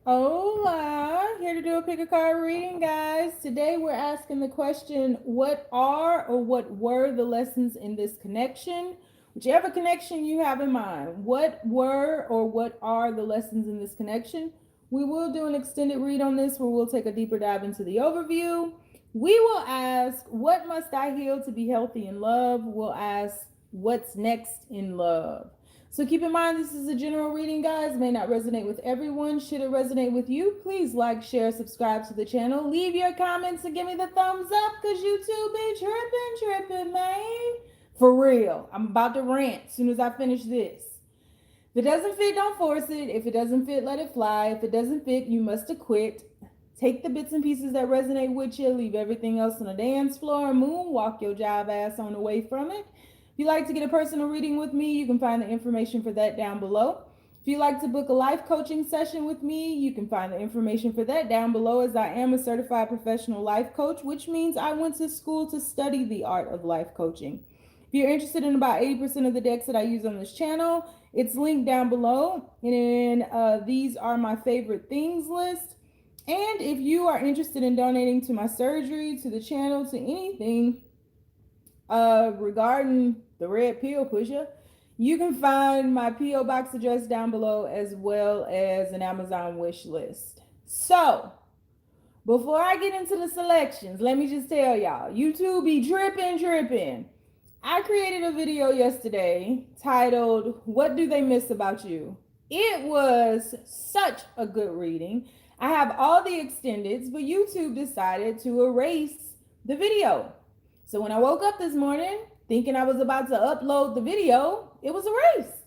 Hola, here to do a pick a card reading, guys. Today we're asking the question, what are or what were the lessons in this connection? Whichever connection you have in mind, what were or what are the lessons in this connection? We will do an extended read on this where we'll take a deeper dive into the overview. We will ask, what must I heal to be healthy in love? We'll ask, what's next in love? So keep in mind, this is a general reading, guys. May not resonate with everyone. Should it resonate with you, please like, share, subscribe to the channel. Leave your comments and give me the thumbs up, because YouTube be tripping, man. For real. I'm about to rant as soon as I finish this. If it doesn't fit, don't force it. If it doesn't fit, let it fly. If it doesn't fit, you must acquit. Take the bits and pieces that resonate with you. Leave everything else on the dance floor and moonwalk your jive ass on away from it. If you'd like to get a personal reading with me, you can find the information for that down below. If you'd like to book a life coaching session with me, you can find the information for that down below, as I am a certified professional life coach, which means I went to school to study the art of life coaching. If you're interested in about 80% of the decks that I use on this channel, it's linked down below. And these are my favorite things list. And if you are interested in donating to my surgery, to the channel, to anything regarding the red pill pusher, you can find my P.O. box address down below, as well as an Amazon wish list. So before I get into the selections, let me just tell y'all, YouTube be tripping. I created a video yesterday titled, "What Do They Miss About You?" It was such a good reading. I have all the extendeds, but YouTube decided to erase the video. So when I woke up this morning thinking I was about to upload the video, it was erased.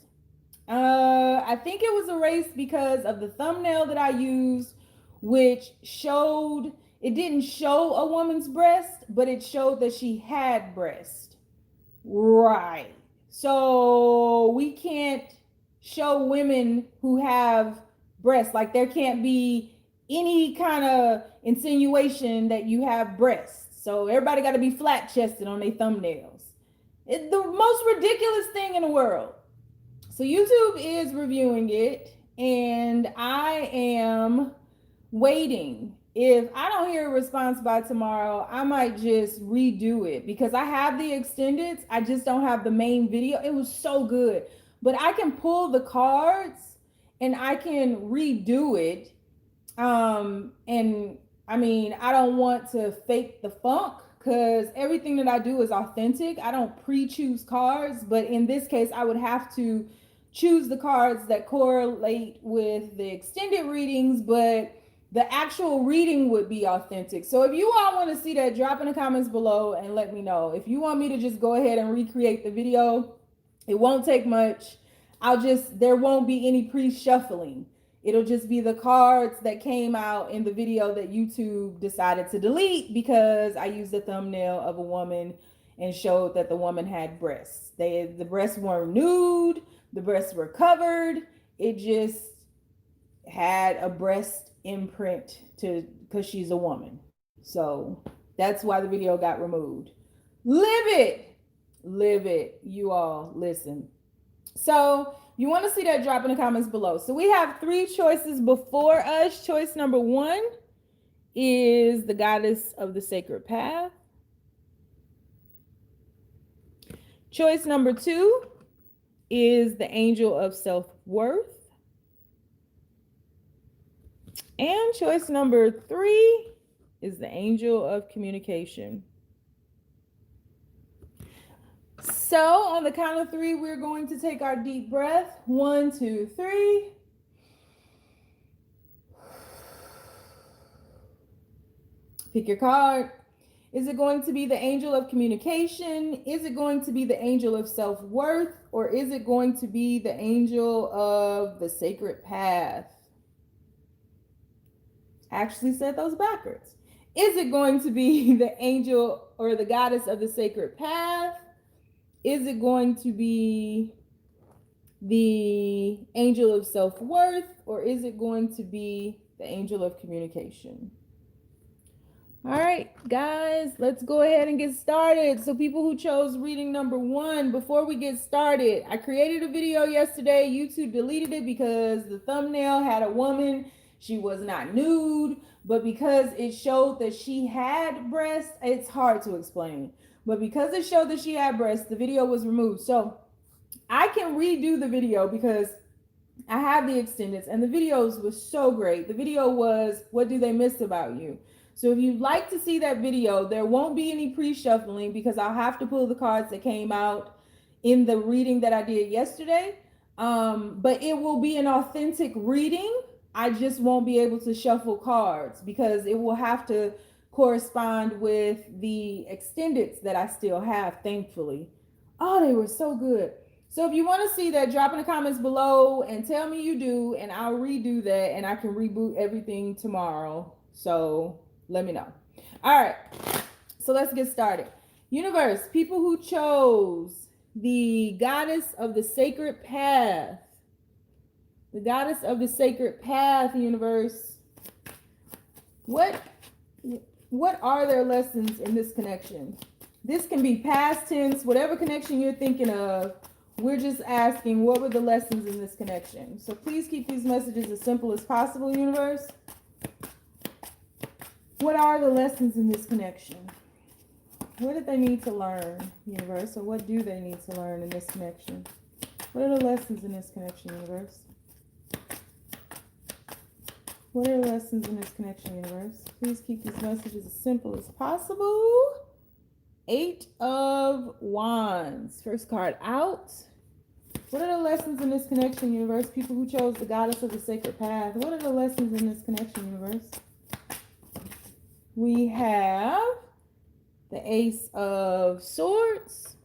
I think it was erased because of the thumbnail that I used, which showed, it didn't show a woman's breast, but it showed that she had breast. Right. So we can't show women who have breasts. Like, there can't be any kind of insinuation that you have breasts. So everybody got to be flat chested on their thumbnails. It's the most ridiculous thing in the world. So YouTube is reviewing it, and I am waiting. If I don't hear a response by tomorrow, I might just redo it, because I have the extendeds. I just don't have the main video. It was so good. But I can pull the cards and I can redo it. And I mean, I don't want to fake the funk, because everything that I do is authentic. I don't pre-choose cards, but in this case, I would have to choose the cards that correlate with the extended readings, but the actual reading would be authentic. So if you all want to see that, drop in the comments below and let me know. If you want me to just go ahead and recreate the video, it won't take much. There won't be any pre-shuffling. It'll just be the cards that came out in the video that YouTube decided to delete, because I used a thumbnail of a woman and showed that the woman had breasts. The breasts weren't nude, the breasts were covered. It just had a breast imprint because she's a woman. So that's why the video got removed. Live it, you all. Listen. So you want to see that, drop in the comments below. So we have 3 choices before us. Choice number 1 is the Goddess of the Sacred Path. Choice number 2 is the Angel of Self-Worth. And choice number 3 is the Angel of Communication. So on the count of 3, we're going to take our deep breath. 1, 2, 3. Pick your card. Is it going to be the Angel of Communication? Is it going to be the Angel of Self-Worth? Or is it going to be the Angel of the Sacred Path? Actually said those backwards. Is it going to be the Angel or the Goddess of the Sacred Path? Is it going to be the Angel of Self-Worth? Or is it going to be the Angel of Communication? All right, guys, let's go ahead and get started. So people who chose reading number 1, before we get started, I created a video yesterday. YouTube deleted it because the thumbnail had a woman She was not nude, but because it showed that she had breasts, it's hard to explain. But because it showed that she had breasts, the video was removed. So I can redo the video because I have the extendeds, and the videos was so great. The video was, what do they miss about you? So if you'd like to see that video, there won't be any pre-shuffling because I'll have to pull the cards that came out in the reading that I did yesterday. But it will be an authentic reading. I just won't be able to shuffle cards because it will have to correspond with the extendeds that I still have, thankfully. Oh, they were so good. So if you want to see that, drop in the comments below and tell me you do, and I'll redo that, and I can reboot everything tomorrow. So let me know. All right, so let's get started. Universe, people who chose the goddess of the sacred path. The goddess of the sacred path, universe. What are their lessons in this connection? This can be past tense, whatever connection you're thinking of. We're just asking, what were the lessons in this connection? So please keep these messages as simple as possible, universe. What are the lessons in this connection? What did they need to learn, universe? Or what do they need to learn in this connection? What are the lessons in this connection, universe? What are the lessons in this connection, universe? Please keep these messages as simple as possible. 8 of Wands. First card out. What are the lessons in this connection, universe? People who chose the goddess of the sacred path. What are the lessons in this connection, universe? We have the Ace of Swords.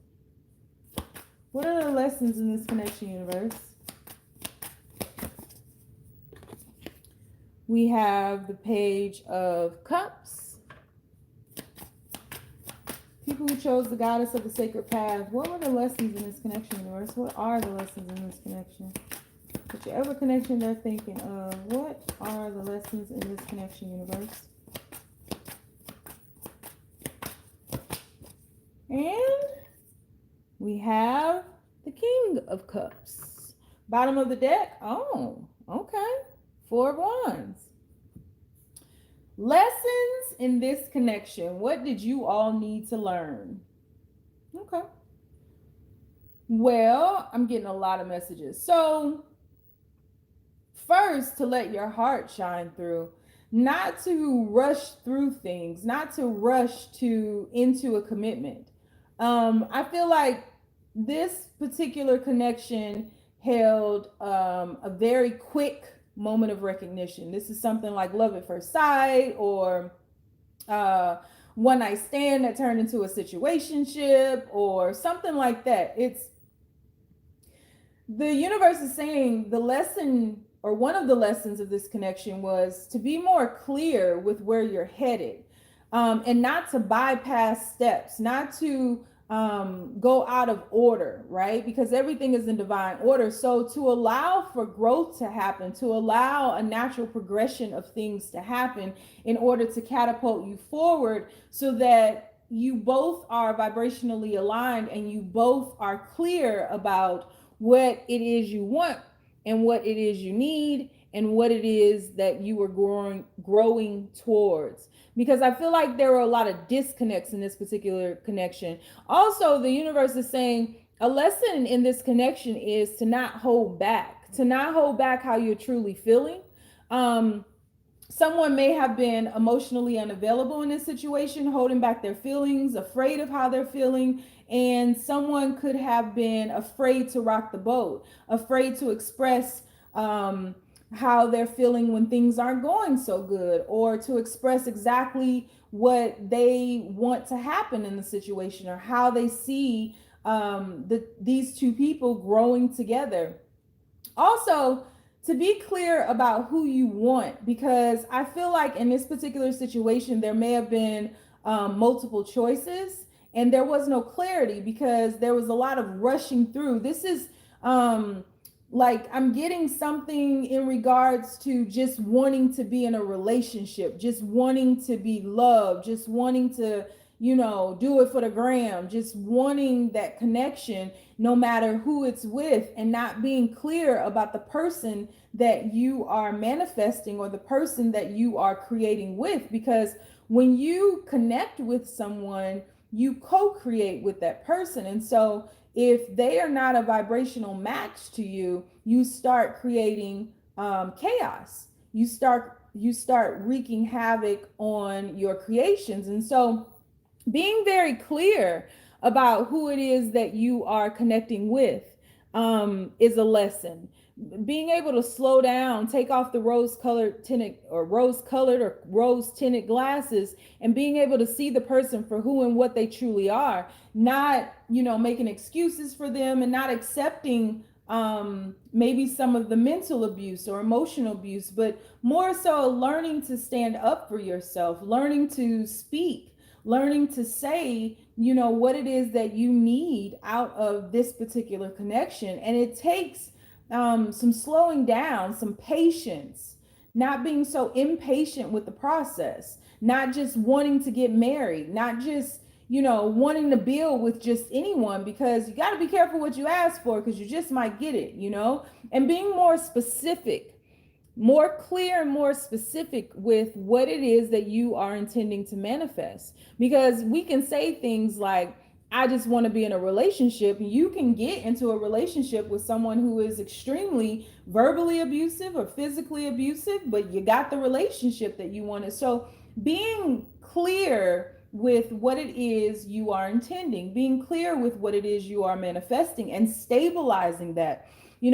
What are the lessons in this connection, universe? We have the Page of Cups. People who chose the goddess of the sacred path. What were the lessons in this connection, universe? What are the lessons in this connection? Whichever connection they're thinking of, what are the lessons in this connection, universe? And we have the King of Cups. Bottom of the deck. Oh, okay. 4 of Wands. Lessons in this connection. What did you all need to learn? Okay. Well, I'm getting a lot of messages. So first, to let your heart shine through, not to rush through things, not to rush into a commitment. I feel like this particular connection held a very quick moment of recognition. This is something like love at first sight, or one night stand that turned into a situationship, or something like that. It's the universe is saying the lesson, or one of the lessons of this connection, was to be more clear with where you're headed, and not to bypass steps, not to go out of order, right? Because everything is in divine order. So to allow for growth to happen, to allow a natural progression of things to happen in order to catapult you forward, so that you both are vibrationally aligned and you both are clear about what it is you want and what it is you need and what it is that you are growing towards. Because I feel like there are a lot of disconnects in this particular connection. Also, the universe is saying a lesson in this connection is to not hold back, how you're truly feeling. Someone may have been emotionally unavailable in this situation, holding back their feelings, afraid of how they're feeling. And someone could have been afraid to rock the boat, afraid to express how they're feeling when things aren't going so good, or to express exactly what they want to happen in the situation, or how they see these two people growing together. Also, to be clear about who you want, because I feel like in this particular situation, there may have been multiple choices and there was no clarity because there was a lot of rushing through. This is like I'm getting something in regards to just wanting to be in a relationship, just wanting to be loved, just wanting to, do it for the gram, just wanting that connection no matter who it's with, and not being clear about the person that you are manifesting or the person that you are creating with. Because when you connect with someone, you co-create with that person. And so if they are not a vibrational match to you, you start creating chaos. You start wreaking havoc on your creations. And so being very clear about who it is that you are connecting with is a lesson. Being able to slow down, take off the rose tinted glasses, and being able to see the person for who and what they truly are, not making excuses for them, and not accepting maybe some of the mental abuse or emotional abuse, but more so learning to stand up for yourself, learning to speak, learning to say, what it is that you need out of this particular connection. And it takes some slowing down, some patience, not being so impatient with the process, not just wanting to get married, not just, wanting to build with just anyone, because you got to be careful what you ask for, because you just might get it, and being more specific, more clear and more specific with what it is that you are intending to manifest. Because we can say things like, I just want to be in a relationship. You can get into a relationship with someone who is extremely verbally abusive or physically abusive, but you got the relationship that you wanted. So being clear with what it is you are intending, being clear with what it is you are manifesting, and stabilizing that.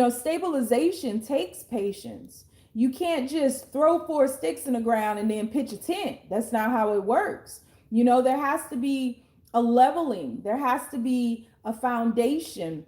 Stabilization takes patience. You can't just throw 4 sticks in the ground and then pitch a tent. That's not how it works. There has to be a leveling, there has to be a foundation,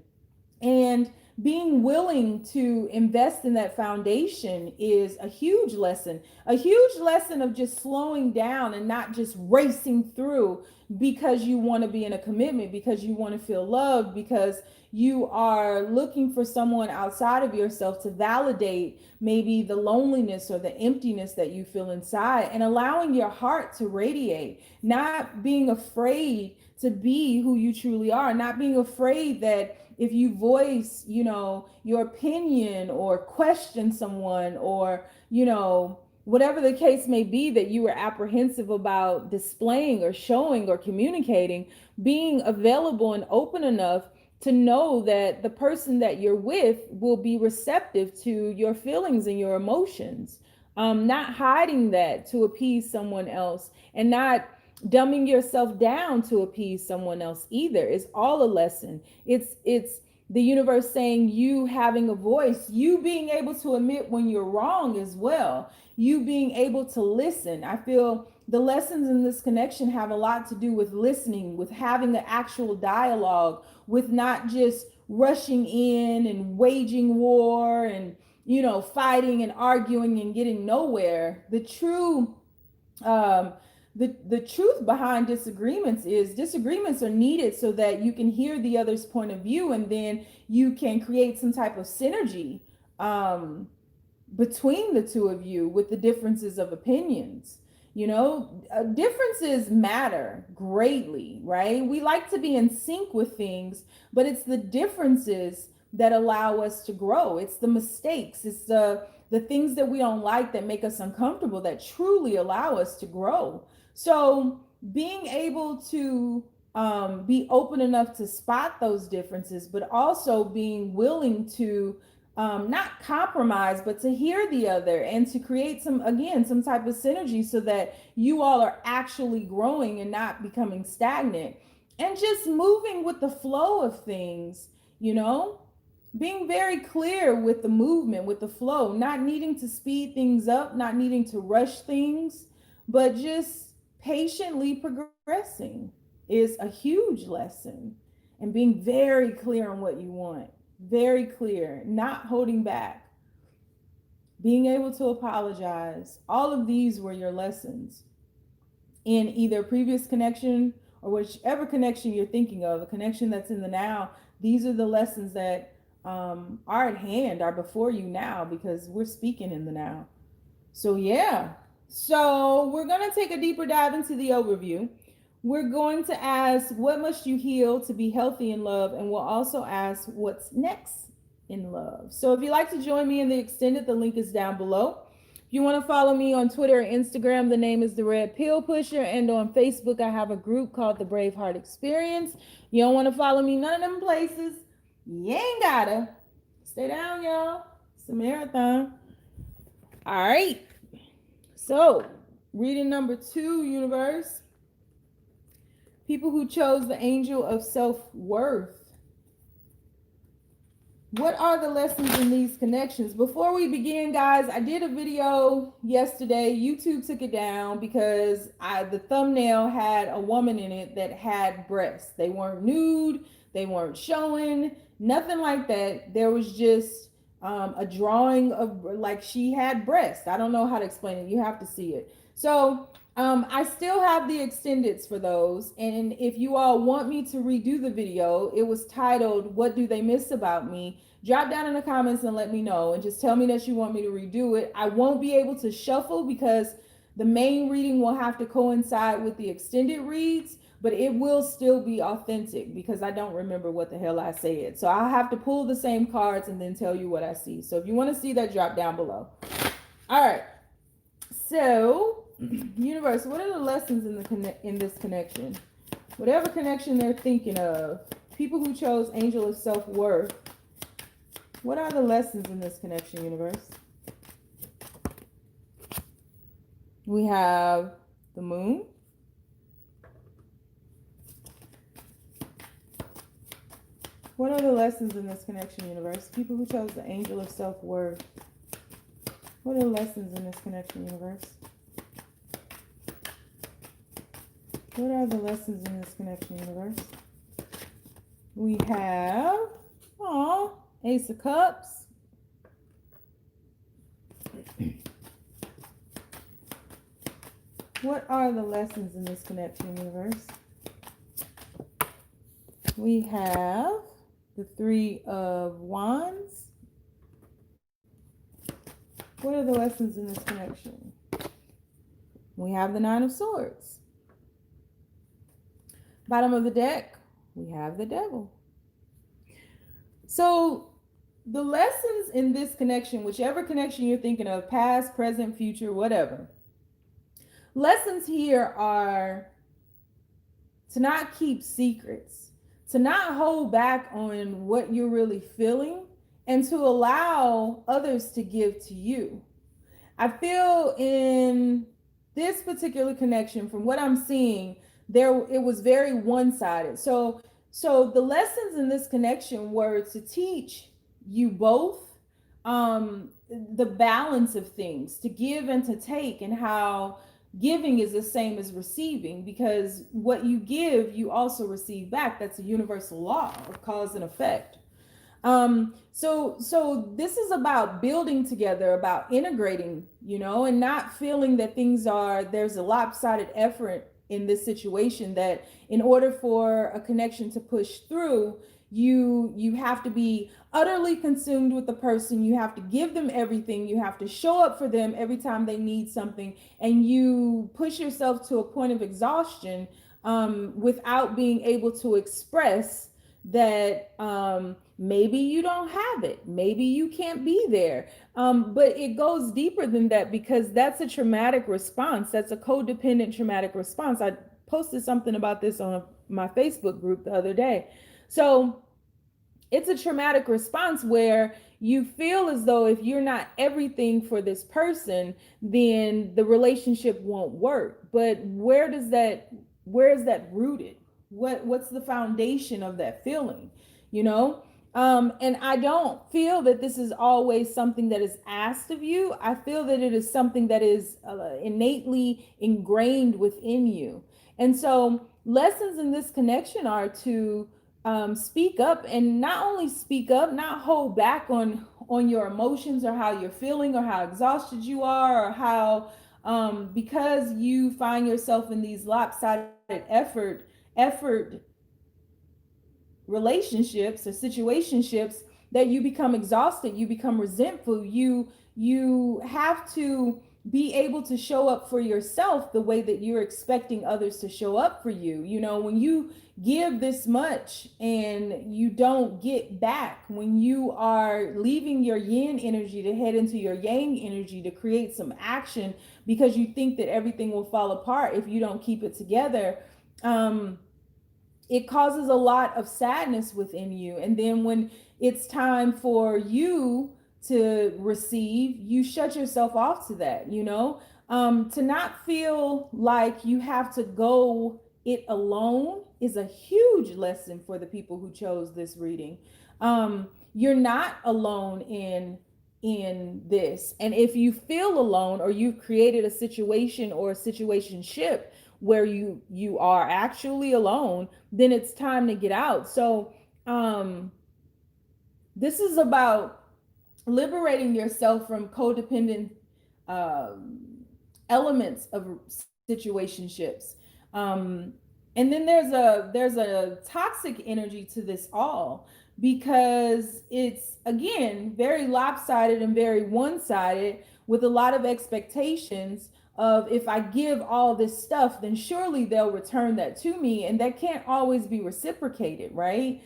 and being willing to invest in that foundation is a huge lesson. A huge lesson of just slowing down and not just racing through because you want to be in a commitment, because you want to feel loved, because you are looking for someone outside of yourself to validate maybe the loneliness or the emptiness that you feel inside, and allowing your heart to radiate, not being afraid to be who you truly are, not being afraid that if you voice, your opinion or question someone, or, whatever the case may be that you were apprehensive about displaying or showing or communicating, being available and open enough to know that the person that you're with will be receptive to your feelings and your emotions. Not hiding that to appease someone else, and not dumbing yourself down to appease someone else either. Is all a lesson. It's the universe saying, you having a voice, you being able to admit when you're wrong as well, you being able to listen. I feel the lessons in this connection have a lot to do with listening, with having the actual dialogue, with not just rushing in and waging war and fighting and arguing and getting nowhere. The truth behind disagreements is, disagreements are needed so that you can hear the other's point of view, and then you can create some type of synergy between the two of you with the differences of opinions. Differences matter greatly, right? We like to be in sync with things, but it's the differences that allow us to grow. It's the mistakes, it's the things that we don't like, that make us uncomfortable, that truly allow us to grow. So being able to be open enough to spot those differences, but also being willing to not compromise, but to hear the other, and to create some type of synergy, so that you all are actually growing and not becoming stagnant, and just moving with the flow of things, being very clear with the movement, with the flow, not needing to speed things up, not needing to rush things, but just patiently progressing is a huge lesson. And being very clear on what you want, very clear, not holding back, being able to apologize. All of these were your lessons in either previous connection or whichever connection you're thinking of, a connection that's in the now. These are the lessons that are at hand, are before you now, because we're speaking in the now. So yeah, so we're going to take a deeper dive into the overview. We're going to ask, what must you heal to be healthy in love? And we'll also ask, what's next in love? So if you'd like to join me in the extended, the link is down below. If you want to follow me on Twitter or Instagram, the name is The Red Pill Pusher. And on Facebook, I have a group called the Braveheart Experience. You don't want to follow me none of them places. You ain't gotta. Stay down, y'all. It's a marathon. All right. So, reading number 2, universe. People who chose the angel of self-worth. What are the lessons in these connections? Before we begin, guys, I did a video yesterday. YouTube took it down because the thumbnail had a woman in it that had breasts. They weren't nude. They weren't showing. Nothing like that. There was just a drawing of like she had breasts. I don't know how to explain it. You have to see it. So I still have the extendeds for those. And if you all want me to redo the video, it was titled, "What Do They Miss About Me?" Drop down in the comments and let me know. And just tell me that you want me to redo it. I won't be able to shuffle because the main reading will have to coincide with the extended reads, but it will still be authentic because I don't remember what the hell I said. So I'll have to pull the same cards and then tell you what I see. So if you want to see that, drop down below. All right. So, universe, what are the lessons in this connection? Whatever connection they're thinking of, people who chose angel of self-worth, what are the lessons in this connection, universe? We have the moon. What are the lessons in this connection, universe? People who chose the angel of self-worth. What are the lessons in this connection, universe? What are the lessons in this connection, universe? We have, Ace of Cups. What are the lessons in this connection, universe? We have the Three of Wands. What are the lessons in this connection? We have the Nine of Swords. Bottom of the deck, we have the Devil. So the lessons in this connection, whichever connection you're thinking of, past, present, future, whatever, lessons here are to not keep secrets, to not hold back on what you're really feeling, and to allow others to give to you. I feel in this particular connection, from what I'm seeing, it was very one-sided. So the lessons in this connection were to teach you both the balance of things, to give and to take, and how giving is the same as receiving, because what you give, you also receive back. That's a universal law of cause and effect. So this is about building together, about integrating, and not feeling that there's a lopsided effort in this situation, that in order for a connection to push through, you have to be utterly consumed with the person. You have to give them everything. You have to show up for them every time they need something, and you push yourself to a point of exhaustion without being able to express that maybe you don't have it, maybe you can't be there, but it goes deeper than that, because that's a traumatic response. That's a codependent traumatic response. I posted something about this on my Facebook group the other day. So it's a traumatic response where you feel as though if you're not everything for this person, then the relationship won't work. But where is that rooted? What's the foundation of that feeling? And I don't feel that this is always something that is asked of you. I feel that it is something that is innately ingrained within you. And so lessons in this connection are to speak up, and not only speak up, not hold back on your emotions, or how you're feeling, or how exhausted you are, or how because you find yourself in these lopsided effort relationships or situationships, that you become exhausted, you become resentful, you have to be able to show up for yourself the way that you're expecting others to show up for you. You know, when you give this much and you don't get back, when you are leaving your yin energy to head into your yang energy to create some action because you think that everything will fall apart if you don't keep it together, it causes a lot of sadness within you. And then when it's time for you to receive, you shut yourself off to that, you know? To not feel like you have to go it alone is a huge lesson for the people who chose this reading. You're not alone in this. And if you feel alone, or you've created a situation or a situationship where you are actually alone, then it's time to get out. So this is about liberating yourself from codependent elements of situationships. And then there's a toxic energy to this all, because it's, again, very lopsided and very one-sided, with a lot of expectations of, if I give all this stuff, then surely they'll return that to me, and that can't always be reciprocated, right?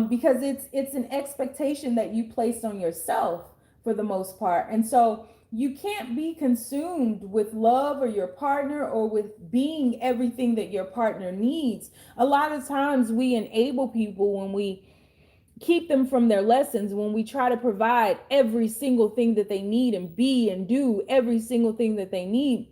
Because it's an expectation that you placed on yourself for the most part. And so you can't be consumed with love or your partner, or with being everything that your partner needs. A lot of times we enable people when we keep them from their lessons, when we try to provide every single thing that they need and be and do every single thing that they need.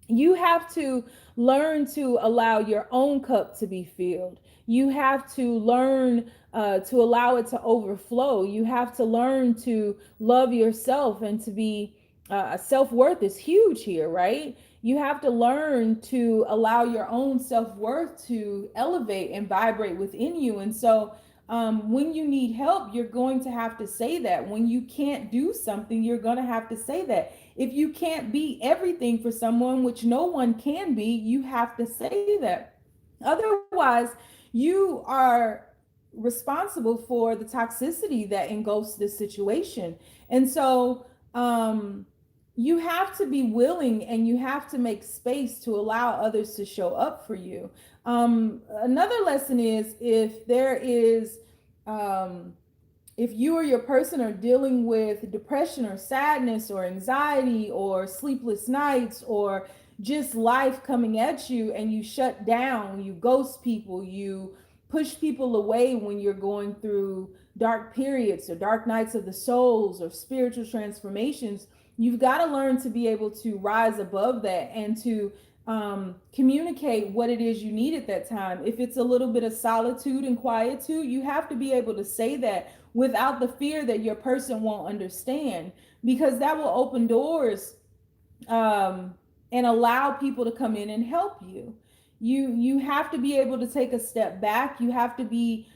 You have to learn to allow your own cup to be filled. You have to learn to allow it to overflow. You have to learn to love yourself, and to be self-worth is huge here, right? You have to learn to allow your own self-worth to elevate and vibrate within you. And so when you need help, you're going to have to say that. When you can't do something, you're going to have to say that. If you can't be everything for someone, which no one can be, you have to say that. Otherwise, you are responsible for the toxicity that engulfs this situation. And so, you have to be willing, and you have to make space to allow others to show up for you. Another lesson is, um, if you or your person are dealing with depression or sadness or anxiety or sleepless nights, or just life coming at you, and you shut down, you ghost people, you push people away when you're going through dark periods or dark nights of the souls or spiritual transformations, you've got to learn to be able to rise above that, and to communicate what it is you need at that time. If it's a little bit of solitude and quietude, you have to be able to say that without the fear that your person won't understand, because that will open doors and allow people to come in and help you. You have to be able to take a step back. You have to be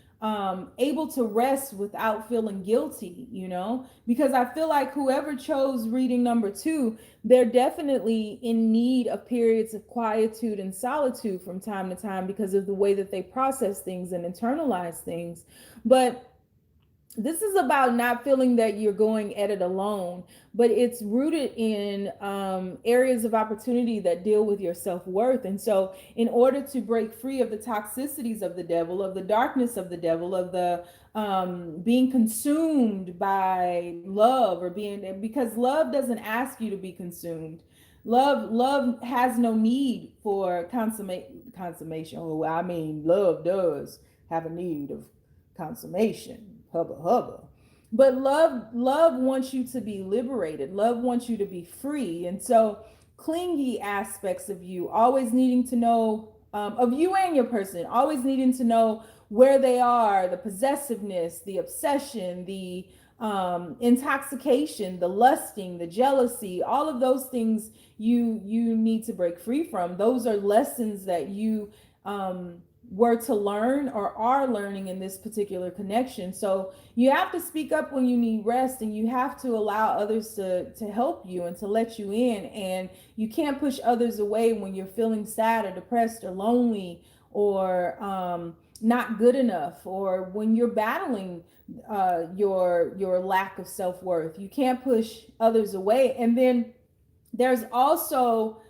able to rest without feeling guilty, you know, because I feel like whoever chose reading number 2, they're definitely in need of periods of quietude and solitude from time to time, because of the way that they process things and internalize things. But this is about not feeling that you're going at it alone, but it's rooted in areas of opportunity that deal with your self-worth. And so in order to break free of the toxicities of the devil, of the darkness of the devil, of the being consumed by love, or being, because love doesn't ask you to be consumed. Love has no need for consummation. Oh, I mean, love does have a need of consummation, hubba hubba. But love wants you to be liberated. Love wants you to be free. And so clingy aspects of you, always needing to know, of you and your person, always needing to know where they are, the possessiveness, the obsession, the intoxication, the lusting, the jealousy, all of those things you need to break free from. Those are lessons that you were to learn or are learning in this particular connection. So you have to speak up when you need rest, and you have to allow others to help you and to let you in. And you can't push others away when you're feeling sad or depressed or lonely, or not good enough, or when you're battling your lack of self-worth. You can't push others away. And then There's also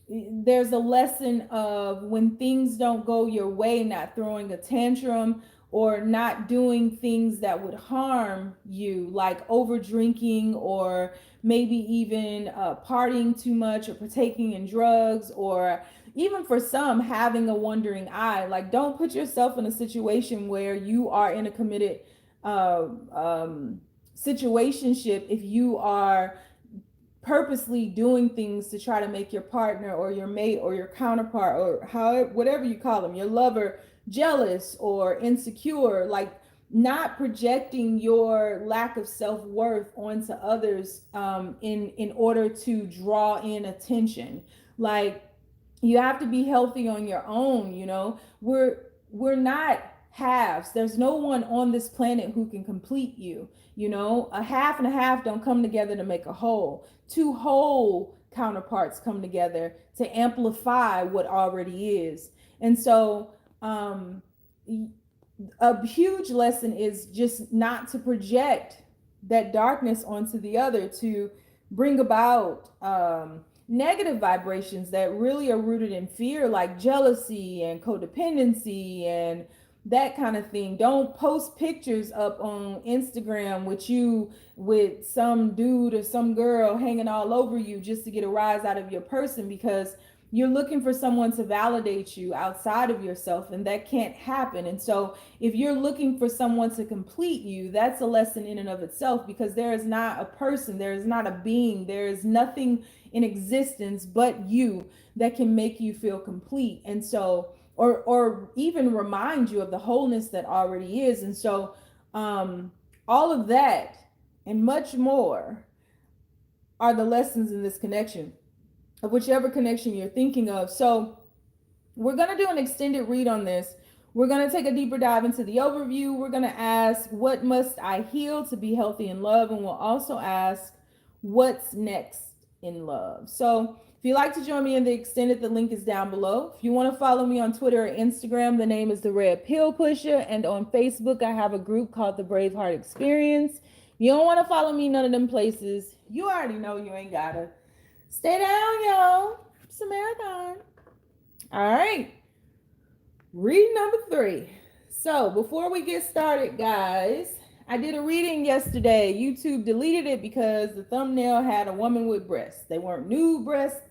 there's a lesson of when things don't go your way, not throwing a tantrum or not doing things that would harm you, like over drinking or maybe even partying too much or partaking in drugs, or even for some having a wandering eye. Like, don't put yourself in a situation where you are in a committed uh, um, situationship if you are purposely doing things to try to make your partner or your mate or your counterpart or however, whatever you call them, your lover, jealous or insecure. Like, not projecting your lack of self-worth onto others in order to draw in attention. Like, you have to be healthy on your own. We're not halves. There's no one on this planet who can complete you. A half and a half don't come together to make a whole. Two whole counterparts come together to amplify what already is. And so a huge lesson is just not to project that darkness onto the other, to bring about negative vibrations that really are rooted in fear, like jealousy and codependency and that kind of thing. Don't post pictures up on Instagram with some dude or some girl hanging all over you just to get a rise out of your person, because you're looking for someone to validate you outside of yourself, and that can't happen. And so if you're looking for someone to complete you, that's a lesson in and of itself, because there is not a person, there is not a being, there is nothing in existence but you that can make you feel complete. And so, or even remind you of the wholeness that already is. And so all of that and much more are the lessons in this connection, of whichever connection you're thinking of. So we're going to do an extended read on this. We're going to take a deeper dive into the overview. We're going to ask, what must I heal to be healthy in love? And we'll also ask, what's next in love? So if you'd like to join me in the extended, the link is down below. If you want to follow me on Twitter or Instagram, the name is The Red Pill Pusher. And on Facebook, I have a group called the Braveheart Experience. You don't want to follow me none of them places, you already know you ain't gotta. Stay down, y'all. It's a marathon. All right. Read number 3. So before we get started, guys, I did a reading yesterday. YouTube deleted it because the thumbnail had a woman with breasts. They weren't nude breasts,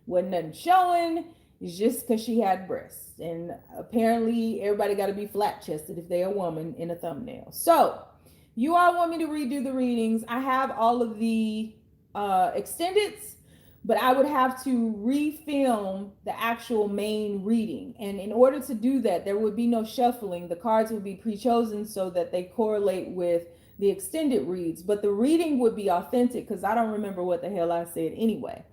wasn't nothing showing. It's just because she had breasts. And apparently everybody got to be flat-chested if they're a woman in a thumbnail. So you all want me to redo the readings. I have all of the extendeds, but I would have to refilm the actual main reading. And in order to do that, there would be no shuffling. The cards would be pre-chosen so that they correlate with the extended reads. But the reading would be authentic because I don't remember what the hell I said anyway.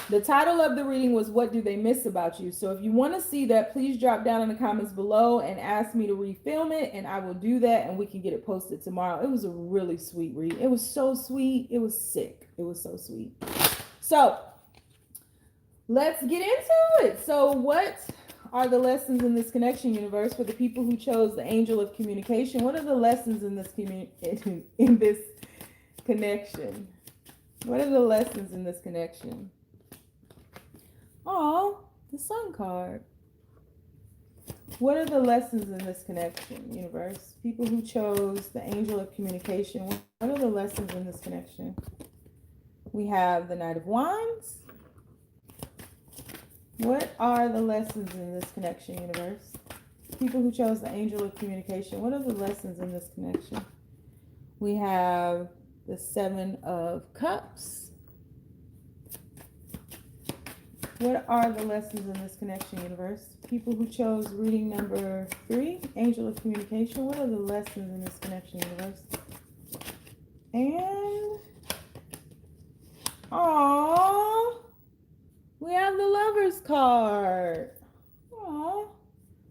The title of the reading was, What Do They Miss About You? So if you want to see that, please drop down in the comments below and ask me to refilm it, and I will do that, and we can get it posted tomorrow. It was a really sweet read. It was so sweet. It was sick. It was so sweet. So let's get into it. So what are the lessons in this connection, universe, for the people who chose the angel of communication? What are the lessons in this in this connection? What are the lessons in this connection? Oh, the sun card. What are the lessons in this connection, universe? People who chose the angel of communication. What are the lessons in this connection? We have the Knight of Wands. What are the lessons in this connection, universe? People who chose the angel of communication. What are the lessons in this connection? We have the Seven of Cups. What are the lessons in this connection, universe? People who chose reading number 3, angel of communication. What are the lessons in this connection, universe? And aww, we have the Lover's card. Aww.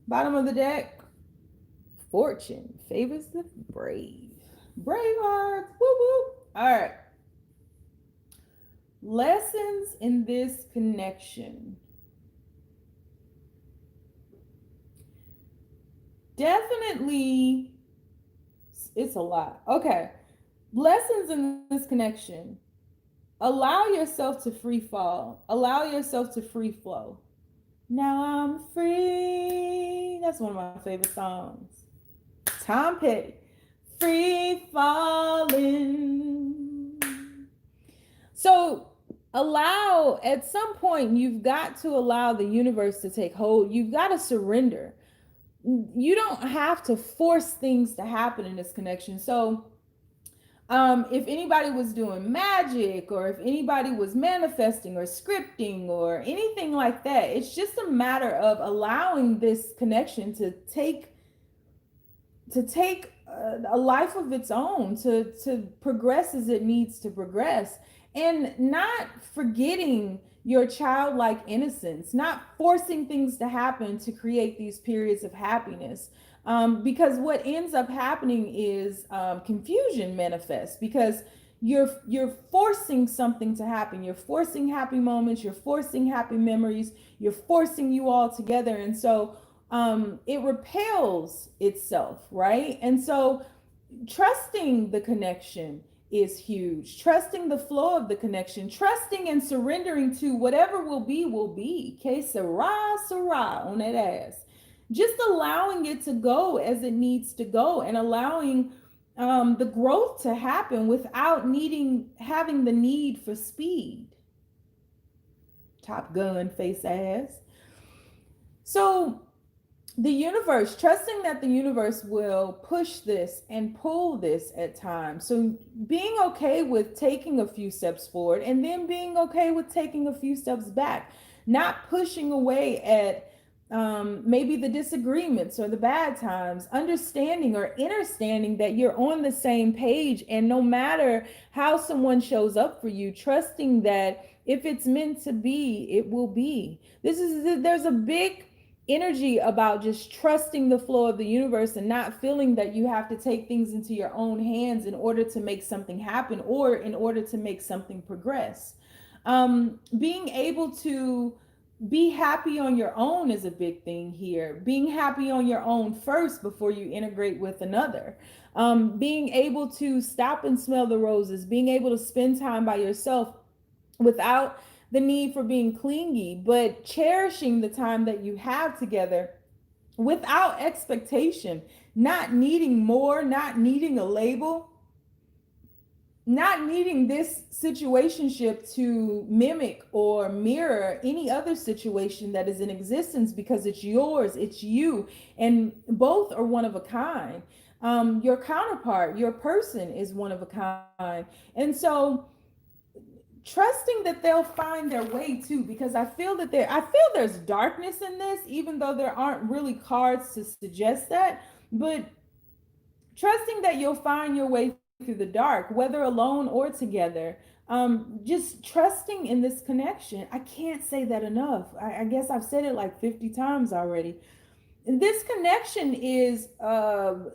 Bottom of the deck, fortune favors the brave. Braveheart. Woo woo. All right. Lessons in this connection. Definitely, it's a lot. Okay. Lessons in this connection. allow yourself to free fall. Allow yourself to free flow. Now I'm free. That's one of my favorite songs. Tom Petty. Free falling. So allow, at some point, you've got to allow the universe to take hold. You've got to surrender. You don't have to force things to happen in this connection. So if anybody was doing magic, or if anybody was manifesting or scripting or anything like that, it's just a matter of allowing this connection to take a life of its own, to progress as it needs to progress, and not forgetting your childlike innocence, not forcing things to happen to create these periods of happiness. Because what ends up happening is confusion manifests, because you're forcing something to happen. You're forcing happy moments, you're forcing happy memories, you're forcing you all together. And so it repels itself, right? And so trusting the connection is huge. Trusting the flow of the connection, trusting and surrendering to whatever will be, will be. Que sera, sera on that ass. Just allowing it to go as it needs to go, and allowing the growth to happen without having the need for speed. Top Gun face ass. So the universe, trusting that the universe will push this and pull this at times. So being okay with taking a few steps forward, and then being okay with taking a few steps back, not pushing away at maybe the disagreements or the bad times, understanding or understanding that you're on the same page, and no matter how someone shows up for you, trusting that if it's meant to be, it will be. There's a big energy about just trusting the flow of the universe, and not feeling that you have to take things into your own hands in order to make something happen, or in order to make something progress. Being able to be happy on your own is a big thing here. Being happy on your own first before you integrate with another. Being able to stop and smell the roses, being able to spend time by yourself without the need for being clingy, but cherishing the time that you have together without expectation, not needing more, not needing a label, not needing this situationship to mimic or mirror any other situation that is in existence, because it's yours, it's you, and both are one of a kind. Your counterpart, your person, is one of a kind. And so trusting that they'll find their way too, because I feel there's darkness in this, even though there aren't really cards to suggest that. But trusting that you'll find your way through the dark, whether alone or together. Just trusting in this connection. I can't say that enough. I guess I've said it like 50 times already. This connection is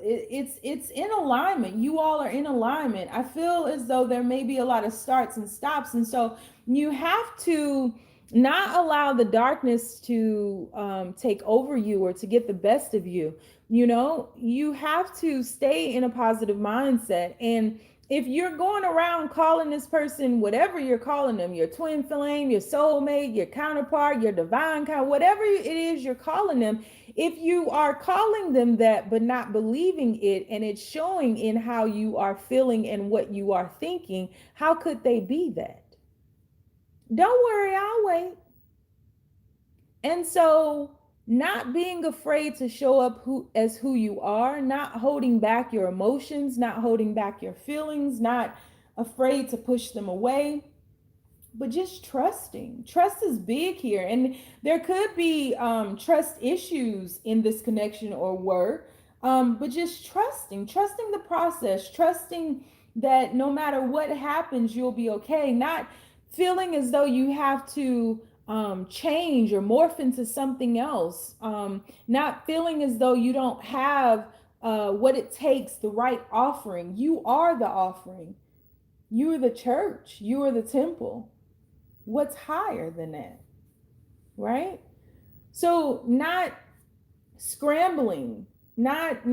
it's in alignment. You all are in alignment. I feel as though there may be a lot of starts and stops, and so you have to not allow the darkness to take over you, or to get the best of you. You have to stay in a positive mindset. And if you're going around calling this person whatever you're calling them, your twin flame, your soulmate, your counterpart, your divine whatever it is you're calling them, if you are calling them that but not believing it, and it's showing in how you are feeling and what you are thinking, how could they be that? Don't worry, I'll wait. And so, not being afraid to show up as who you are, not holding back your emotions, not holding back your feelings, not afraid to push them away, but just trusting. Trust is big here. And there could be trust issues in this connection or work, but just trusting the process, trusting that no matter what happens, you'll be okay. Not feeling as though you have to change or morph into something else. Not feeling as though you don't have what it takes, the right offering. You are the offering. You are the church. You are the temple. What's higher than that, right? So not scrambling, not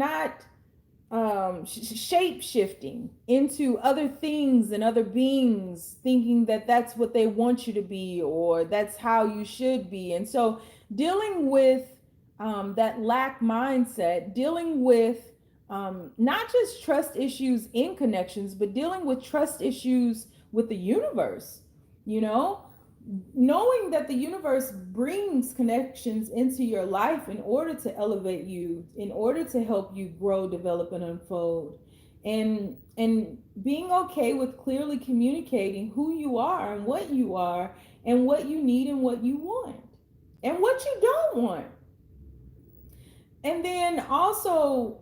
shape shifting into other things and other beings, thinking that that's what they want you to be or that's how you should be. And so dealing with that lack mindset, dealing with not just trust issues in connections, but dealing with trust issues with the universe, you know, knowing that the universe brings connections into your life in order to elevate you, in order to help you grow, develop, and unfold, and being okay with clearly communicating who you are and what you need and what you want and what you don't want. And then also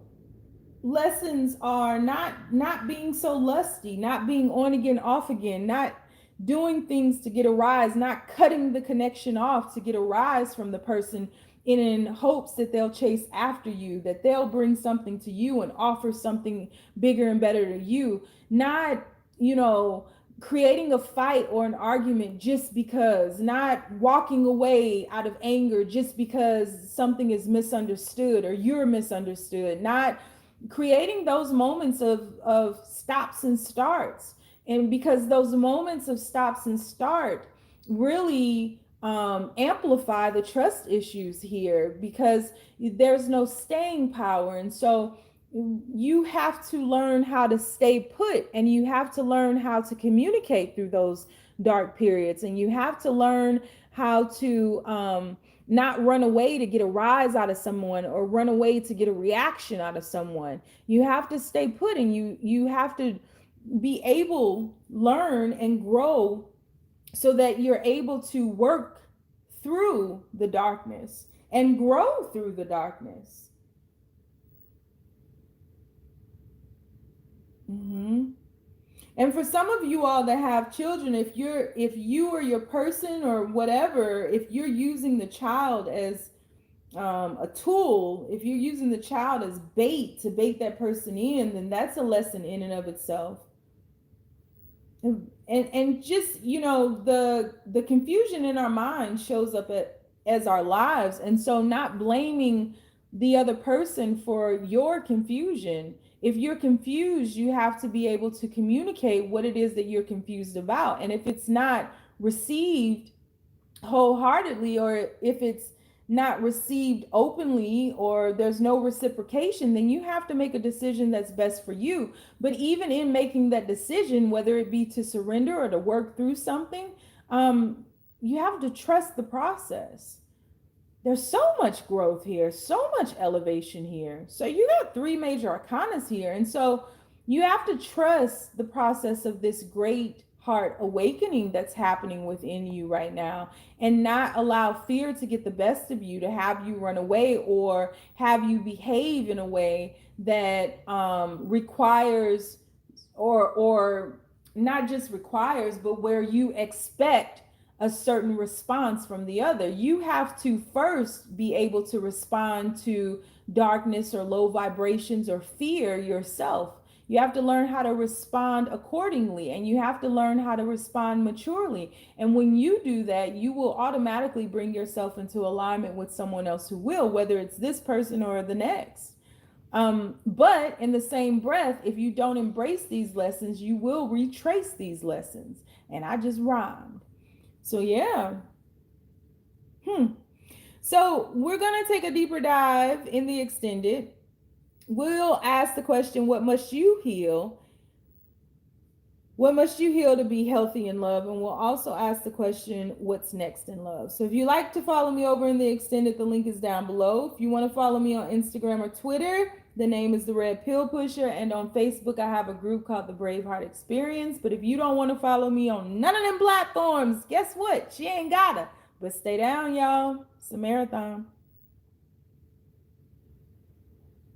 lessons are not being so lusty, not being on again, off again, not doing things to get a rise, not cutting the connection off to get a rise from the person in hopes that they'll chase after you, that they'll bring something to you and offer something bigger and better to you. Not, you know, creating a fight or an argument just because, not walking away out of anger just because something is misunderstood or you're misunderstood, not creating those moments of stops and starts. And because those moments of stops and start really amplify the trust issues here, because there's no staying power. And so you have to learn how to stay put, and you have to learn how to communicate through those dark periods, and you have to learn how to not run away to get a rise out of someone or run away to get a reaction out of someone. You have to stay put, and you have to be able, learn and grow so that you're able to work through the darkness and grow through the darkness. Mm-hmm. And for some of you all that have children, if you or your person or whatever, if you're using the child as a tool, if you're using the child as bait to bait that person in, then that's a lesson in and of itself. And just, you know, the confusion in our mind shows up as our lives. And so not blaming the other person for your confusion. If you're confused, you have to be able to communicate what it is that you're confused about. And if it's not received wholeheartedly, or if it's not received openly, or there's no reciprocation, then you have to make a decision that's best for you. But even in making that decision, whether it be to surrender or to work through something, you have to trust the process. There's so much growth here, so much elevation here. So you got three major arcanas here. And so you have to trust the process of this great heart awakening that's happening within you right now, and not allow fear to get the best of you, to have you run away or have you behave in a way that requires, or not just requires, but where you expect a certain response from the other. You have to first be able to respond to darkness or low vibrations or fear yourself. You have to learn how to respond accordingly, and you have to learn how to respond maturely. And when you do that, you will automatically bring yourself into alignment with someone else who will, whether it's this person or the next. But in the same breath, if you don't embrace these lessons, you will retrace these lessons. And I just rhymed. So yeah. So we're going to take a deeper dive in the extended. We'll ask the question, what must you heal? What must you heal to be healthy in love? And we'll also ask the question, what's next in love? So if you like to follow me over in the extended, the link is down below. If you want to follow me on Instagram or Twitter, the name is The Red Pill Pusher. And on Facebook, I have a group called The Braveheart Experience. But if you don't want to follow me on none of them platforms, guess what? She ain't gotta. But stay down, y'all. It's a marathon.